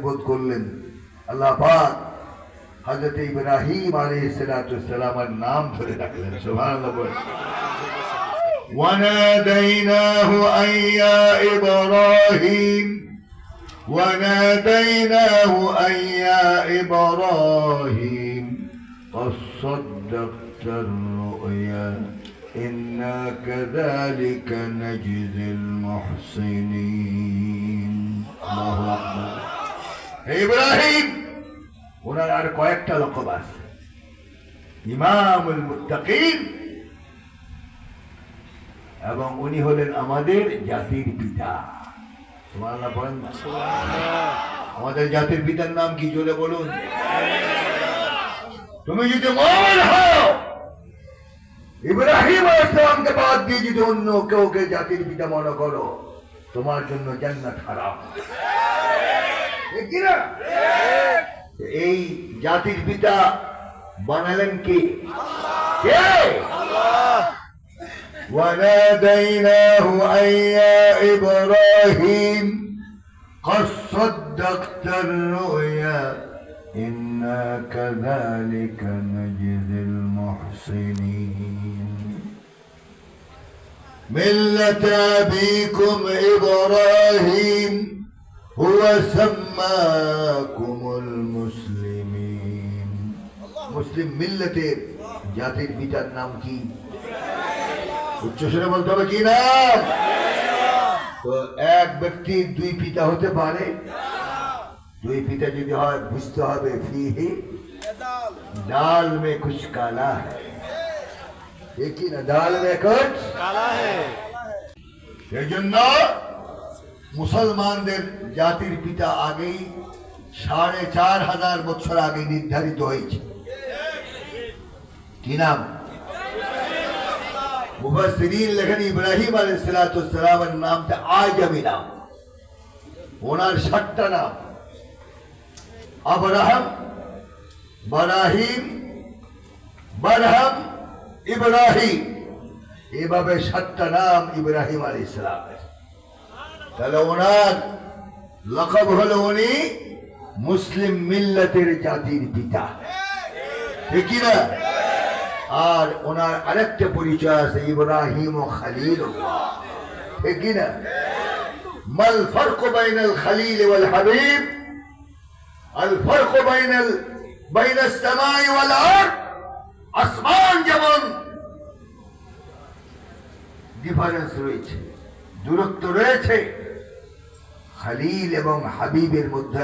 বোধ করলেন। আল্লাহ পাক হযরত ইব্রাহিম আলাইহিস সালাতু ওয়াস সালামের নাম ধরে ডাকলেন। সুবহানাল্লাহ বলেন। ওয়ানাদাইনাহু আইয়া ইব্রাহিম وناديناه أن يا إبراهيم قد صدقت الرؤيا إنا كذلك نجزي المحسنين الله أكبر إبراهيم ওনার আর কয়েকটা লকব আছে। ইমামুল মুত্তাকিন, এবং উনি হলেন আমাদের জাতির পিতা। সুবহানাল্লাহ বলেন। আমাদের জাতির পিতার নাম কি জোরে বলুন। তুমি যদি মুমিন হও, ইব্রাহিম আলাইহিস সালামকে বাদ দিয়ে যদি অন্য কাউকে জাতির পিতা মনে করো, তোমার জন্য জান্নাত হারাম। ঠিক কি না? এই জাতির পিতা বানালেন কি? কে? আল্লাহ। وناديناه أن يا إبراهيم قد صدقت الرؤيا إنا كذلك نجزي المحسنين ملة أبيكم إبراهيم هو سماكم المسلمين مسلم ملة জাতির পিতার নাম কি? উচ্চস্বরে বলতে হবে কি নাম? তো এক ব্যক্তি দুই পিতা হতে পারে? দুই পিতা যদি হয় বুঝতে হবে ফিহি দাল মে কুছ কালা হ্যায়। ঠিক কি না? ডাল মে কুছ কালা হ্যায়। এই জন্য মুসলমানদের জাতির পিতা আগেই 4500 বছর আগে নির্ধারিত হয়েছে। কি নাম? মুফাসসিরিন লেখেন ইব্রাহিম আলাইহিস সালাতু ওয়াস সালামের নামটা আজমি নাম। ওনার 7টা নাম, আব্রাহাম, বারাহিম, বারহাম, ইব্রাহিম, এভাবে 7টা নাম ইব্রাহিম আলাইহিস সালামের। তাহলে ওনার লকব হলো উনি মুসলিম মিল্লাতের জাতির পিতা। ঠিক কি না? আর ওনার আরেকটা পরিচয় আছে, ইব্রাহিম ও খলিলুল্লাহ। ঠিক কি না? মাল ফারকু বাইনাল খলিল ওয়াল হাবিব আল ফারকু বাইনাস সামাই ওয়াল আরদ। আসমান যেমন ডিফারেন্স রয়েছে, দূরত্ব রয়েছে, খলিল এবং হাবিবের মধ্যে